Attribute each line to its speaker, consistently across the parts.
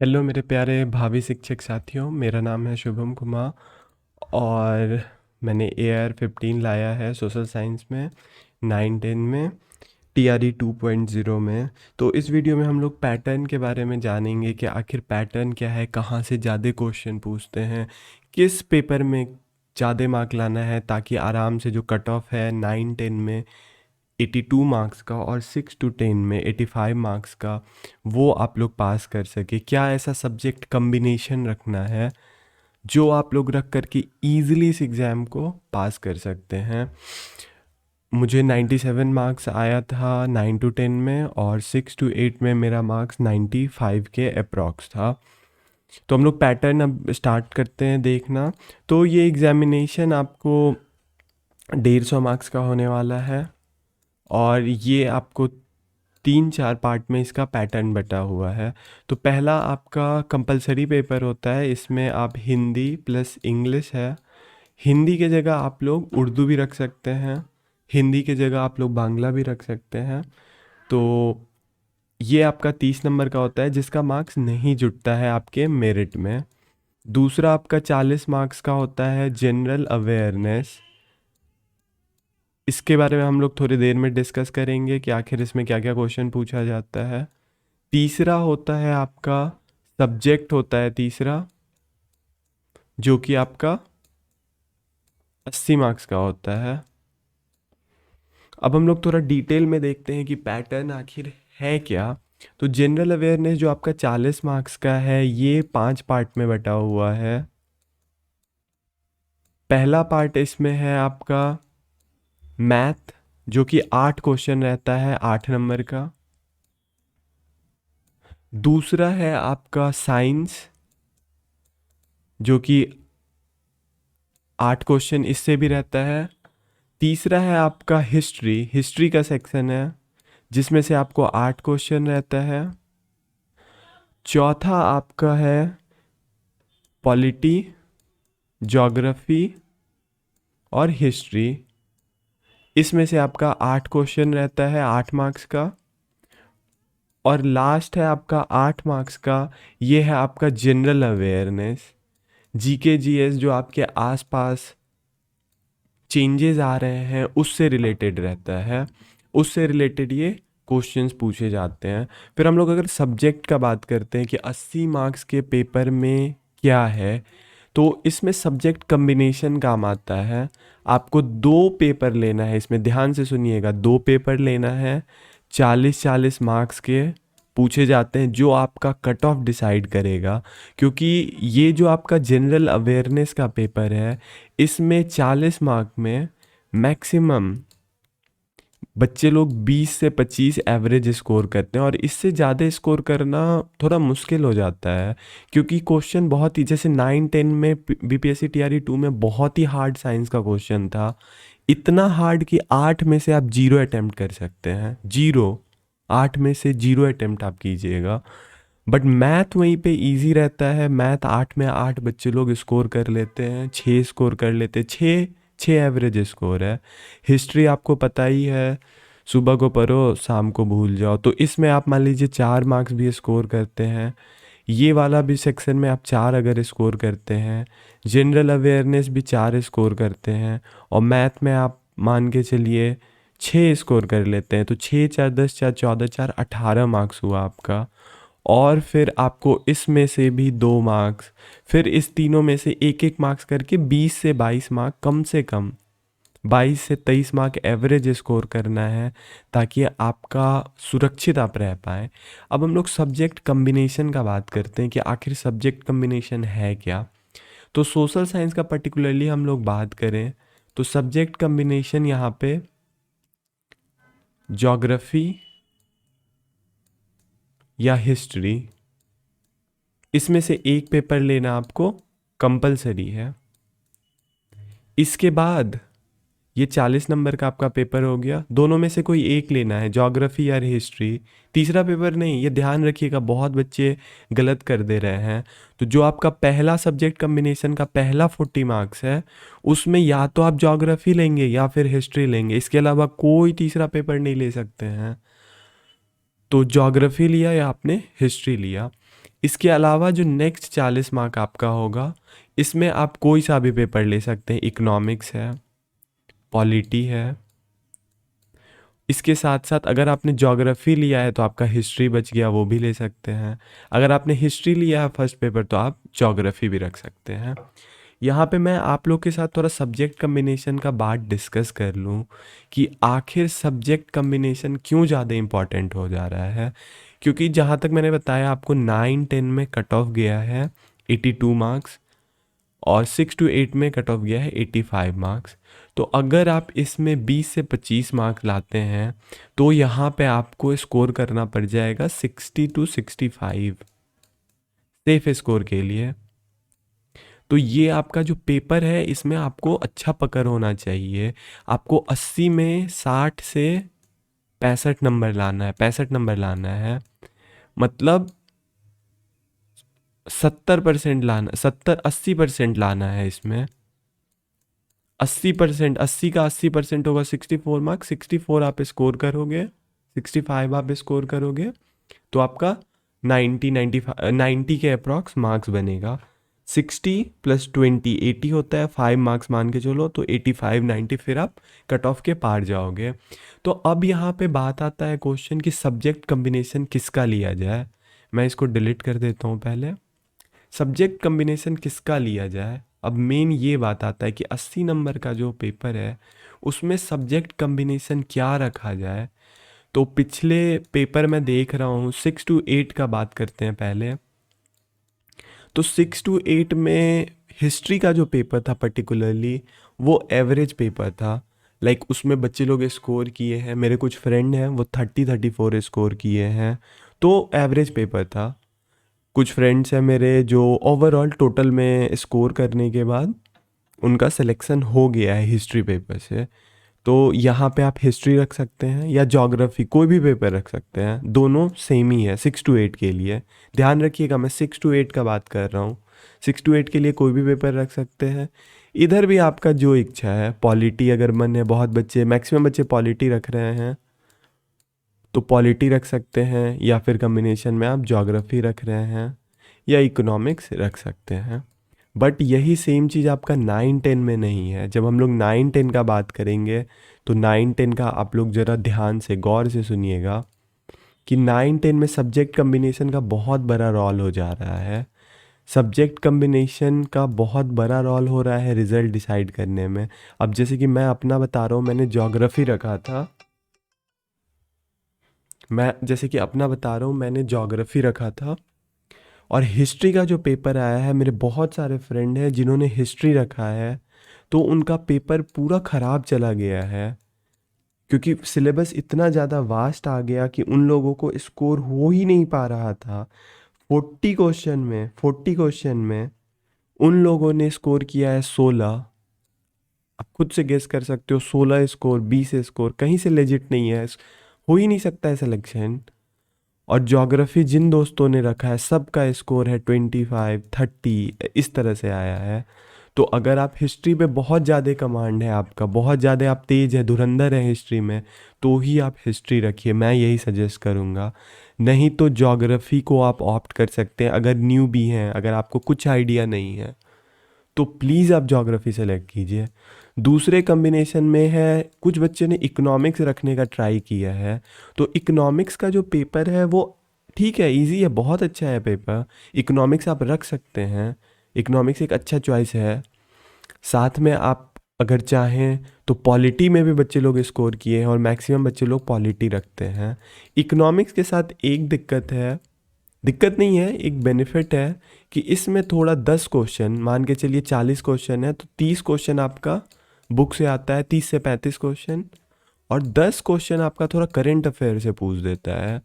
Speaker 1: Hello मेरे प्यारे भावी शिक्षक साथियों, मेरा नाम है शुभम कुमार और मैंने AR-15 लाया है सोशल साइंस में 9-10 में TRE 2.0 में। तो इस वीडियो में हम लोग पैटर्न के बारे में जानेंगे कि आखिर पैटर्न क्या है, कहाँ से ज़्यादा क्वेश्चन पूछते हैं, किस पेपर में ज़्यादा मार्क लाना है ताकि आराम से जो कट ऑफ है 9-10 में 82 मार्क्स का और 6 to 10 में 85 मार्क्स का वो आप लोग पास कर सके। क्या ऐसा सब्जेक्ट कम्बिनेशन रखना है जो आप लोग रख कर के ईजिली इस एग्ज़ाम को पास कर सकते हैं। मुझे 97 मार्क्स आया था 9 to 10 में और 6 to 8 में मेरा मार्क्स 95 के अप्रॉक्स था। तो हम लोग पैटर्न अब स्टार्ट करते हैं देखना। तो ये एग्ज़ामिनेशन आपको 150 मार्क्स का होने वाला है और ये आपको 3-4 पार्ट में इसका पैटर्न बटा हुआ है। तो पहला आपका कंपलसरी पेपर होता है, इसमें आप हिंदी प्लस इंग्लिश है। हिंदी के जगह आप लोग उर्दू भी रख सकते हैं, हिंदी के जगह आप लोग बांग्ला भी रख सकते हैं। तो ये आपका 30 नंबर का होता है जिसका मार्क्स नहीं जुटता है आपके मेरिट में। दूसरा आपका 40 मार्क्स का होता है जनरल अवेयरनेस। इसके बारे में हम लोग थोड़ी देर में डिस्कस करेंगे कि आखिर इसमें क्या क्या क्वेश्चन पूछा जाता है। तीसरा होता है आपका सब्जेक्ट होता है तीसरा, जो कि आपका 80 मार्क्स का होता है। अब हम लोग थोड़ा डिटेल में देखते हैं कि पैटर्न आखिर है क्या। तो जनरल अवेयरनेस जो आपका 40 मार्क्स का है ये 5 पार्ट में बटा हुआ है। पहला पार्ट इसमें है आपका मैथ, जो कि 8 क्वेश्चन रहता है 8 नंबर का। दूसरा है आपका साइंस, जो कि 8 क्वेश्चन इससे भी रहता है। तीसरा है आपका हिस्ट्री, हिस्ट्री का सेक्शन है जिसमें से आपको 8 क्वेश्चन रहता है। चौथा आपका है पॉलिटी, ज्योग्राफी और हिस्ट्री। इसमें से आपका 8 क्वेश्चन रहता है 8 मार्क्स का। और लास्ट है आपका 8 मार्क्स का, ये है आपका जनरल अवेयरनेस, जीके जीएस जो आपके आसपास चेंजेस आ रहे हैं उससे रिलेटेड रहता है, उससे रिलेटेड ये क्वेश्चंस पूछे जाते हैं। फिर हम लोग अगर सब्जेक्ट का बात करते हैं कि 80 मार्क्स के पेपर में क्या है, तो इसमें सब्जेक्ट कम्बिनेशन काम आता है। आपको 2 पेपर लेना है, इसमें ध्यान से सुनिएगा, 2 पेपर लेना है। 40-40 मार्क्स के पूछे जाते हैं जो आपका कट ऑफ डिसाइड करेगा। क्योंकि ये जो आपका जनरल अवेयरनेस का पेपर है इसमें 40 मार्क में मैक्सिमम बच्चे लोग 20 से 25 एवरेज स्कोर करते हैं और इससे ज़्यादा स्कोर करना थोड़ा मुश्किल हो जाता है। क्योंकि क्वेश्चन बहुत ही, जैसे 9-10 में BPSC TRE 2 में बहुत ही हार्ड साइंस का क्वेश्चन था, इतना हार्ड कि 8 में से आप 0 अटेम्प्ट कर सकते हैं। 0, 8 में से 0 अटेम्प्ट आप कीजिएगा। बट मैथ वहीं पे इजी रहता है। मैथ 8 में 8 बच्चे लोग स्कोर कर लेते हैं, 6 स्कोर कर लेते हैं, 6 एवरेज स्कोर है। हिस्ट्री आपको पता ही है, सुबह को पढ़ो शाम को भूल जाओ। तो इसमें आप मान लीजिए 4 मार्क्स भी स्कोर करते हैं, ये वाला भी सेक्शन में आप 4 अगर स्कोर करते हैं, जनरल अवेयरनेस भी 4 स्कोर करते हैं और मैथ में आप मान के चलिए 6 स्कोर कर लेते हैं, तो 6 4 10 4 14 4 18 मार्क्स हुआ आपका। और फिर आपको इसमें से भी 2 मार्क्स, फिर इस तीनों में से एक एक मार्क्स करके 20 से 22 मार्क, कम से कम 22 से 23 मार्क एवरेज स्कोर करना है ताकि आपका सुरक्षित आप रह पाएँ। अब हम लोग सब्जेक्ट कम्बिनेशन का बात करते हैं कि आखिर सब्जेक्ट कम्बिनेशन है क्या। तो सोशल साइंस का पर्टिकुलरली हम लोग बात करें तो सब्जेक्ट कम्बिनेशन यहाँ पे ज्योग्राफी या हिस्ट्री, इसमें से एक पेपर लेना आपको कंपलसरी है। इसके बाद ये 40 नंबर का आपका पेपर हो गया, दोनों में से कोई एक लेना है, ज्योग्राफी या हिस्ट्री। तीसरा पेपर नहीं, ये ध्यान रखिएगा, बहुत बच्चे गलत कर दे रहे हैं। तो जो आपका पहला सब्जेक्ट कम्बिनेशन का पहला 40 मार्क्स है उसमें या तो आप ज्योग्राफी लेंगे या फिर हिस्ट्री लेंगे, इसके अलावा कोई तीसरा पेपर नहीं ले सकते हैं। तो ज्योग्राफी लिया या आपने हिस्ट्री लिया। इसके अलावा जो नेक्स्ट 40 मार्क आपका होगा, इसमें आप कोई सा भी पेपर ले सकते हैं। इकोनॉमिक्स है, पॉलिटी है, इसके साथ साथ अगर आपने ज्योग्राफी लिया है तो आपका हिस्ट्री बच गया, वो भी ले सकते हैं। अगर आपने हिस्ट्री लिया है फर्स्ट पेपर तो आप ज्योग्राफी भी रख सकते हैं। यहाँ पे मैं आप लोग के साथ थोड़ा सब्जेक्ट कम्बिनेशन का बात डिस्कस कर लूँ कि आखिर सब्जेक्ट कम्बिनेशन क्यों ज़्यादा इम्पॉर्टेंट हो जा रहा है। क्योंकि जहाँ तक मैंने बताया आपको 9-10 में कट ऑफ गया है 82 मार्क्स, और 6 to 8 में कट ऑफ गया है 85 मार्क्स। तो अगर आप इसमें 20 से 25 मार्क्स लाते हैं तो यहाँ पे आपको स्कोर करना पड़ जाएगा 60 to 65 सेफ स्कोर के लिए। तो ये आपका जो पेपर है इसमें आपको अच्छा पकड़ होना चाहिए। आपको 80 में 60 से 65 नंबर लाना है, 65 नंबर लाना है, मतलब 70% लाना, 70-80% लाना है इसमें। 80%, 80 का 80% होगा 64 मार्क्स, 64 आप स्कोर करोगे, 65 आप स्कोर करोगे तो आपका 90 के अप्रॉक्स मार्क्स बनेगा। 60 + 20 80 होता है, 5 मार्क्स मान के चलो तो 85-90 फिर आप कट ऑफ के पार जाओगे। तो अब यहाँ पे बात आता है क्वेश्चन कि सब्जेक्ट कम्बिनेशन किसका लिया जाए। मैं इसको डिलीट कर देता हूँ पहले। सब्जेक्ट कम्बिनेशन किसका लिया जाए, अब मेन ये बात आता है कि 80 नंबर का जो पेपर है उसमें सब्जेक्ट कम्बिनेशन क्या रखा जाए। तो पिछले पेपर में देख रहा हूँ 6 to 8 का बात करते हैं पहले। तो 6 to 8 में हिस्ट्री का जो पेपर था पर्टिकुलरली वो एवरेज पेपर था। लाइक उसमें बच्चे लोग स्कोर किए हैं, मेरे कुछ फ्रेंड हैं वो 30-34 स्कोर किए हैं, तो एवरेज पेपर था। कुछ फ्रेंड्स हैं मेरे जो ओवरऑल टोटल में स्कोर करने के बाद उनका सिलेक्शन हो गया है हिस्ट्री पेपर से। तो यहाँ पे आप हिस्ट्री रख सकते हैं या ज्योग्राफी, कोई भी पेपर रख सकते हैं, दोनों सेम ही है 6 to 8 के लिए। ध्यान रखिएगा मैं 6 to 8 का बात कर रहा हूँ। 6 to 8 के लिए कोई भी पेपर रख सकते हैं। इधर भी आपका जो इच्छा है, पॉलिटी अगर मन है, बहुत बच्चे मैक्सिमम बच्चे पॉलिटी रख रहे हैं तो पॉलिटी रख सकते हैं, या फिर कम्बिनेशन में आप ज्योग्राफी रख रहे हैं या इकोनॉमिक्स रख सकते हैं। बट यही सेम चीज़ आपका 9-10 में नहीं है। जब हम लोग 9-10 का बात करेंगे तो 9-10 का आप लोग ज़रा ध्यान से गौर से सुनिएगा कि 9-10 में सब्जेक्ट कम्बिनेशन का बहुत बड़ा रोल हो जा रहा है। सब्जेक्ट कम्बिनेशन का बहुत बड़ा रोल हो रहा है रिज़ल्ट डिसाइड करने में। अब जैसे कि मैं अपना बता रहा हूँ, मैंने ज्योग्राफी रखा था, मैंने ज्योग्राफी रखा था, और हिस्ट्री का जो पेपर आया है, मेरे बहुत सारे फ्रेंड हैं जिन्होंने हिस्ट्री रखा है तो उनका पेपर पूरा ख़राब चला गया है। क्योंकि सिलेबस इतना ज़्यादा वास्ट आ गया कि उन लोगों को स्कोर हो ही नहीं पा रहा था। 40 क्वेश्चन में उन लोगों ने स्कोर किया है 16। आप खुद से गेस कर सकते हो, 16 स्कोर, 20 स्कोर कहीं से लेजिट नहीं है, हो ही नहीं सकता है सिलेक्शन। और ज्योग्राफी जिन दोस्तों ने रखा है सबका स्कोर है 25-30, इस तरह से आया है। तो अगर आप हिस्ट्री पे बहुत ज़्यादा कमांड है आपका, बहुत ज़्यादा आप तेज़ है, धुरंधर है हिस्ट्री में, तो ही आप हिस्ट्री रखिए, मैं यही सजेस्ट करूँगा। नहीं तो ज्योग्राफी को आप ऑप्ट कर सकते हैं। अगर न्यू भी हैं, अगर आपको कुछ आइडिया नहीं है तो प्लीज़ आप ज्योग्राफी सेलेक्ट कीजिए। दूसरे कम्बिनेशन में है, कुछ बच्चे ने इकोनॉमिक्स रखने का ट्राई किया है। तो इकोनॉमिक्स का जो पेपर है वो ठीक है, इजी है, बहुत अच्छा है पेपर। इकोनॉमिक्स आप रख सकते हैं, इकोनॉमिक्स एक अच्छा चॉइस है। साथ में आप अगर चाहें तो पॉलिटी में भी बच्चे लोग स्कोर किए हैं और मैक्सिमम बच्चे लोग पॉलिटी रखते हैं। इकोनॉमिक्स के साथ एक दिक्कत है, दिक्कत नहीं है, एक बेनिफिट है कि इसमें थोड़ा 10 क्वेश्चन, मान के चलिए 40 क्वेश्चन है तो 30 क्वेश्चन आपका बुक से आता है, 30 से 35 क्वेश्चन, और 10 क्वेश्चन आपका थोड़ा करंट अफेयर से पूछ देता है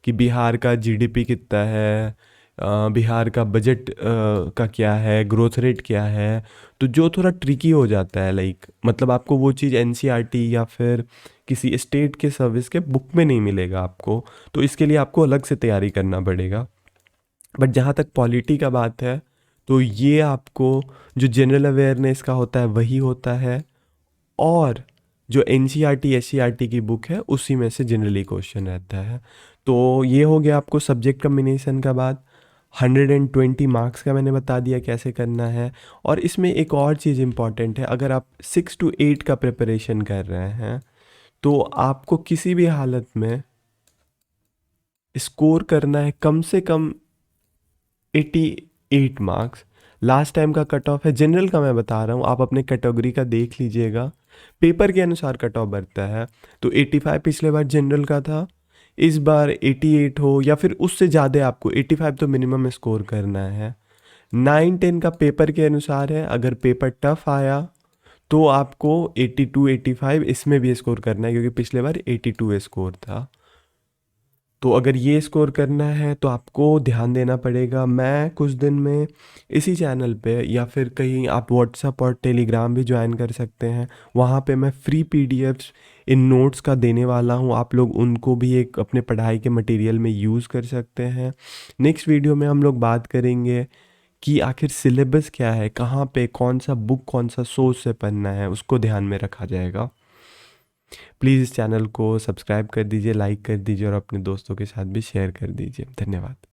Speaker 1: कि बिहार का जीडीपी कितना है, बिहार का बजट का क्या है, ग्रोथ रेट क्या है। तो जो थोड़ा ट्रिकी हो जाता है, लाइक मतलब आपको वो चीज़ एनसीईआरटी या फिर किसी स्टेट के सर्विस के बुक में नहीं मिलेगा आपको, तो इसके लिए आपको अलग से तैयारी करना पड़ेगा। बट जहाँ तक पॉलिटी का बात है तो ये आपको जो जनरल अवेयरनेस का होता है वही होता है, और जो एनसीईआरटी एससीईआरटी की बुक है उसी में से जनरली क्वेश्चन रहता है। तो ये हो गया आपको सब्जेक्ट कम्बिनेशन का बात। 120 मार्क्स का मैंने बता दिया कैसे करना है। और इसमें एक और चीज़ इम्पॉर्टेंट है, अगर आप 6 to 8 का प्रिपरेशन कर रहे हैं तो आपको किसी भी हालत में स्कोर करना है कम से कम 88 मार्क्स। लास्ट टाइम का कट ऑफ है, जनरल का मैं बता रहा हूँ, आप अपने कैटेगरी का देख लीजिएगा, पेपर के अनुसार कट ऑफ बढ़ता है। तो 85 पिछले बार जनरल का था, इस बार 88 हो या फिर उससे ज़्यादा, आपको 85 तो मिनिमम स्कोर करना है। 9-10 का पेपर के अनुसार है, अगर पेपर टफ आया तो आपको 82-85 इसमें भी स्कोर करना है, क्योंकि पिछले बार 82 स्कोर था। तो अगर ये स्कोर करना है तो आपको ध्यान देना पड़ेगा। मैं कुछ दिन में इसी चैनल पे या फिर कहीं आप व्हाट्सएप और टेलीग्राम भी ज्वाइन कर सकते हैं, वहाँ पे मैं फ्री पीडीएफ्स इन नोट्स का देने वाला हूँ, आप लोग उनको भी एक अपने पढ़ाई के मटेरियल में यूज़ कर सकते हैं। नेक्स्ट वीडियो में हम लोग बात करेंगे कि आखिर सिलेबस क्या है, कहाँ पे कौन सा बुक कौन सा सोर्स से पढ़ना है, उसको ध्यान में रखा जाएगा। प्लीज़ इस चैनल को सब्सक्राइब कर दीजिए, लाइक कर दीजिए और अपने दोस्तों के साथ भी शेयर कर दीजिए। धन्यवाद।